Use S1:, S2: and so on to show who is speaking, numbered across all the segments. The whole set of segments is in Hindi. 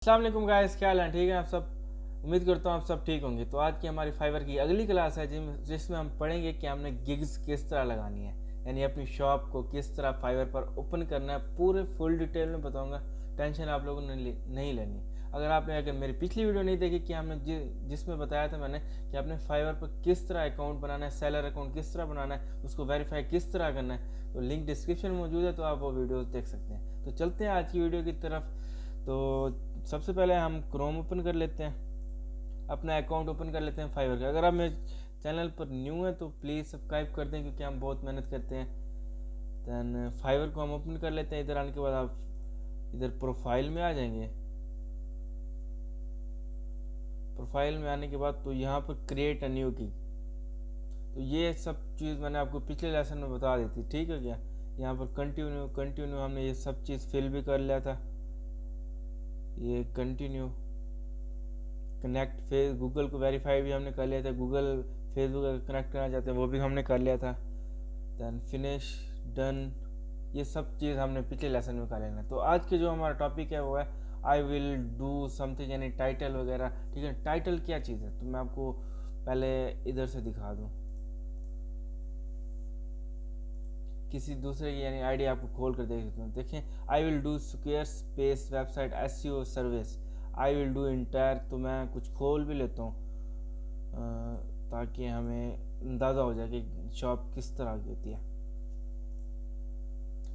S1: अस्सलाम वालेकुम गाइस, क्या हाल है? ठीक है आप सब? उम्मीद करता हूँ आप सब ठीक होंगे। तो आज की हमारी फाइवर की अगली क्लास है जिसमें हम पढ़ेंगे कि हमने गिग्स किस तरह लगानी है, यानी अपनी शॉप को किस तरह फाइवर पर ओपन करना है। पूरे फुल डिटेल में बताऊंगा, टेंशन आप लोगों ने नहीं लेनी। अगर मेरी पिछली वीडियो नहीं देखी कि हमने जिसमें बताया था मैंने कि आपने फाइवर पर किस तरह अकाउंट बनाना है, सेलर अकाउंट किस तरह बनाना है, उसको वेरीफाई किस तरह करना है, तो लिंक डिस्क्रिप्शन में मौजूद है, तो आप वो वीडियो देख सकते हैं। तो चलते हैं आज की वीडियो की तरफ। तो सबसे पहले हम क्रोम ओपन कर लेते हैं, अपना अकाउंट ओपन कर लेते हैं फाइवर का। अगर आप मेरे चैनल पर न्यू है तो प्लीज़ सब्सक्राइब कर दें, क्योंकि हम बहुत मेहनत करते हैं। दैन फाइवर को हम ओपन कर लेते हैं। इधर आने के बाद आप इधर प्रोफाइल में आ जाएंगे। प्रोफाइल में आने के बाद तो यहाँ पर क्रिएट अ न्यू की, तो ये सब चीज़ मैंने आपको पिछले लेसन में बता दी थी, ठीक है क्या। यहाँ पर कंटिन्यू हमने ये सब चीज़ फिल भी कर लिया था। ये कंटिन्यू कनेक्ट फेस गूगल को वेरीफाई भी हमने कर लिया था। गूगल फेसबुक अगर कनेक्ट करना चाहते हैं वो भी हमने कर लिया था। दैन फिनिश डन, ये सब चीज़ हमने पिछले लेसन में कर लेना। तो आज के जो हमारा टॉपिक है वो है आई विल डू समथिंग, यानी टाइटल वगैरह। ठीक है, टाइटल क्या चीज़ है तो मैं आपको पहले इधर से दिखा दूँ, किसी दूसरे की यानी आईडी आपको खोल कर देख सकते हैं। देखें, I will do square space website SEO service, I will do entire. तो मैं कुछ खोल भी लेता हूँ ताकि हमें अंदाज़ा हो जाए कि शॉप किस तरह की होती है।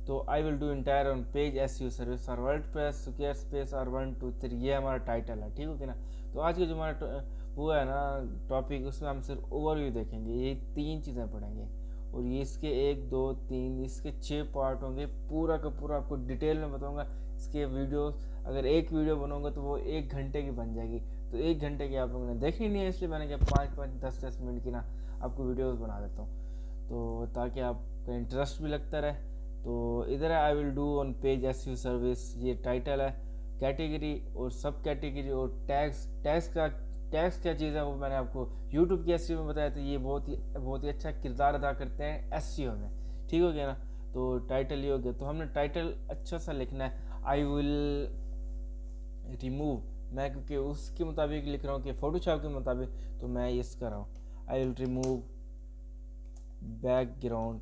S1: तो I will do entire on page SEO service और वर्डप्रेस स्क्वायर स्पेस और 1 2 3, ये हमारा टाइटल है, ठीक है ना। तो आज के जो हमारा वो है ना टॉपिक, उसमें हम सिर्फ ओवरव्यू देखेंगे। ये 3 चीज़ें पढ़ेंगे और ये इसके 1 2 3 इसके 6 पार्ट होंगे। पूरा का पूरा आपको डिटेल में बताऊंगा। इसके वीडियो अगर एक वीडियो बनाऊंगा तो वो 1 घंटे की बन जाएगी। तो 1 घंटे की आप लोगों ने देखनी नहीं है, इसलिए मैंने क्या 5 10 मिनट की ना आपको वीडियोस बना देता हूँ, तो ताकि आपका इंटरेस्ट भी लगता रहे। तो इधर है I will do on page SEO service, ये टाइटल है। कैटेगरी और सब कैटेगरी और टैग्स क्या चीज़ है वो मैंने आपको यूट्यूब की एसईओ में बताया था। ये बहुत ही अच्छा किरदार अदा करते हैं एसईओ में, ठीक हो गया ना। तो टाइटल ये हो गया। तो हमने टाइटल अच्छा सा लिखना है। आई विल रिमूव, मैं क्योंकि उसके मुताबिक लिख रहा हूँ कि फोटोशॉप के मुताबिक, तो मैं इस कर रहा हूँ आई will remove background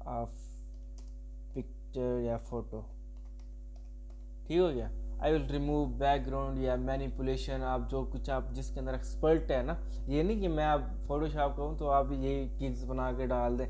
S1: of picture या फोटो, ठीक हो गया। आई विल रिमूव बैकग्राउंड या मैनिपुलेशन, आप जो कुछ आप जिसके अंदर एक्सपर्ट है ना, ये नहीं कि मैं आप फोटोशॉप का हूँ तो आप यही गिग्स बना के डाल दें,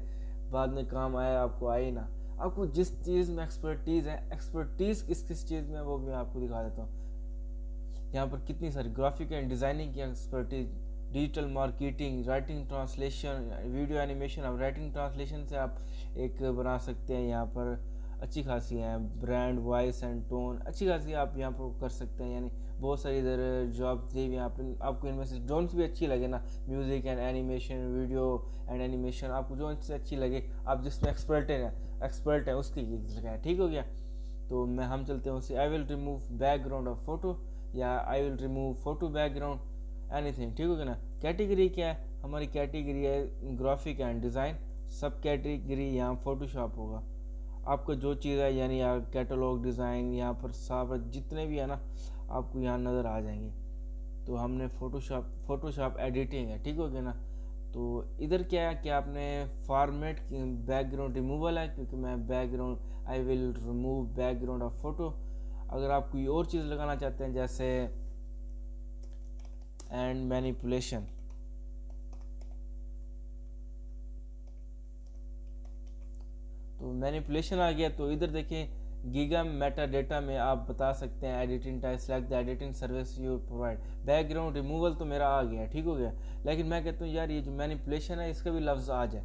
S1: बाद में काम आए आपको आए ना। आपको जिस चीज़ में एक्सपर्टीज़ है, एक्सपर्टीज़ किस चीज़ में वो भी मैं आपको दिखा देता हूँ। यहाँ पर कितनी सारी ग्राफिक एंड डिज़ाइनिंग की expertise, digital marketing, writing translation, video animation. अब राइटिंग ट्रांसलेशन से आप एक बना सकते हैं, यहाँ पर अच्छी खासी है। ब्रांड वॉइस एंड टोन अच्छी खासी आप यहाँ पर कर सकते हैं, यानी बहुत सारी इधर जॉब्स दी हुई यहाँ पर। आपको इनमें से जोन भी अच्छी लगे ना, music and animation, video and animation, आपको जो से अच्छी लगे, आप जिसमें एक्सपर्ट हैं उसकी लगाएं, ठीक हो गया। तो हम चलते हैं उसे। I will remove background of photo या I will remove photo background anything, ठीक हो गया ना। कैटेगरी क्या है हमारी? कैटेगरी है ग्राफिक एंड डिज़ाइन। सब कैटेगरी यहाँ फोटोशॉप होगा। आपको जो चीज़ है यानी कैटलॉग डिज़ाइन यहाँ पर सब जितने भी है ना आपको यहाँ नज़र आ जाएंगे। तो हमने फोटोशॉप एडिटिंग है, ठीक हो गया ना। तो इधर क्या है कि आपने फॉर्मेट बैकग्राउंड रिमूवल है, क्योंकि मैं background I will remove background of photo. अगर आप कोई और चीज़ लगाना चाहते हैं जैसे एंड मैनिपुलेशन, तो मैनिपुलेशन आ गया। तो इधर देखें गीगा मेटा डेटा में आप बता सकते हैं editing type, select the editing service you provide. Background removal तो मेरा आ गया, ठीक हो गया। लेकिन मैं कहता हूँ यार ये जो मैनिपुलेशन है इसका भी लफ्ज़ आ जाए,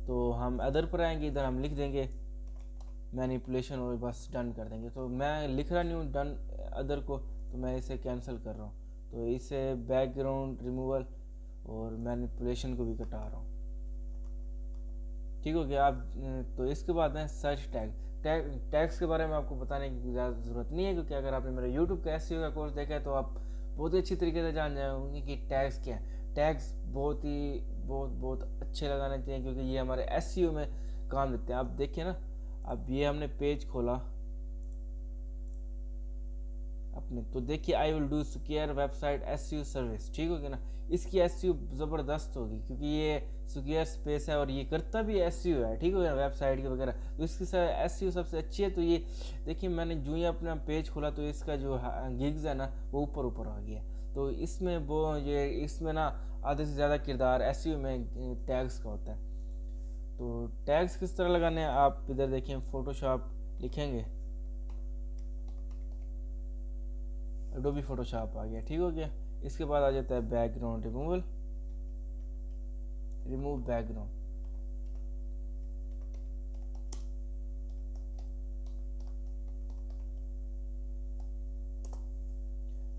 S1: तो हम अदर पर आएंगे, इधर हम लिख देंगे मैनिपुलेशन और बस डन कर देंगे। तो मैं लिख रहा नहीं हूँ डन अदर को, तो मैं इसे कैंसिल कर रहा हूँ। तो इसे बैकग्राउंड रिमूवल और मैनिपुलेशन को भी कटा रहा हूँ, ठीक हो गया। आप तो इसके बाद है सर्च टैग्स के बारे में आपको बताने की ज़्यादा ज़रूरत नहीं है, क्योंकि अगर आपने मेरा यूट्यूब का एसईओ का कोर्स देखा है तो आप बहुत ही अच्छी तरीके से जान जाएंगे कि टैग्स क्या है। टैग्स बहुत अच्छे लगाने चाहिए, क्योंकि ये हमारे एसईओ में काम देते हैं। आप देखिए ना, अब ये हमने पेज खोला अपने, तो देखिए I will do secure website SEO service, ठीक हो गया ना। इसकी एसईओ ज़बरदस्त होगी क्योंकि ये सिक्योर स्पेस है और ये करता भी एसईओ है, ठीक हो गया ना, वेबसाइट के वगैरह, तो इसकी एसईओ सबसे अच्छी है। तो ये देखिए मैंने जो ही अपना पेज खोला तो इसका जो गिग्स है ना वो ऊपर ऊपर आ गया। तो इसमें वो ये इसमें ना आधे से ज़्यादा किरदार एसईओ में टैग्स का होता है। तो टैग्स किस तरह लगाने हैं, आप इधर देखें, फोटोशॉप लिखेंगे, एडोबी फोटोशॉप आ गया, ठीक हो गया। इसके बाद आ जाता है background removal, remove background.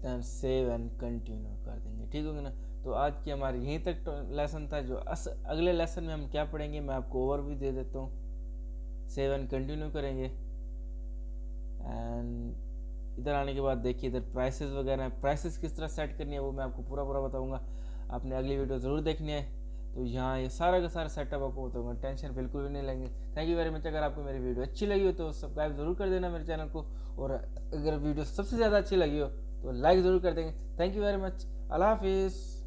S1: Then save and continue कर देंगे, ठीक हो गया ना। तो आज की हमारी यहीं तक लेसन था। जो अगले लेसन में हम क्या पढ़ेंगे मैं आपको ओवरव्यू दे देता हूँ। सेव एंड कंटिन्यू करेंगे एंड इधर आने के बाद देखिए इधर प्राइसेस वगैरह, प्राइसेस किस तरह सेट करनी है वो मैं आपको पूरा पूरा बताऊंगा। आपने अगली वीडियो ज़रूर देखनी है। तो यहाँ ये सारा का सारा सेटअप आपको बताऊंगा, टेंशन बिल्कुल भी नहीं लेंगे। Thank you very much. अगर आपको मेरी वीडियो अच्छी लगी हो तो सब्सक्राइब ज़रूर कर देना मेरे चैनल को, और अगर वीडियो सबसे ज़्यादा अच्छी लगी हो तो लाइक ज़रूर कर देंगे। Thank you very much. अल्लाह हाफिज़।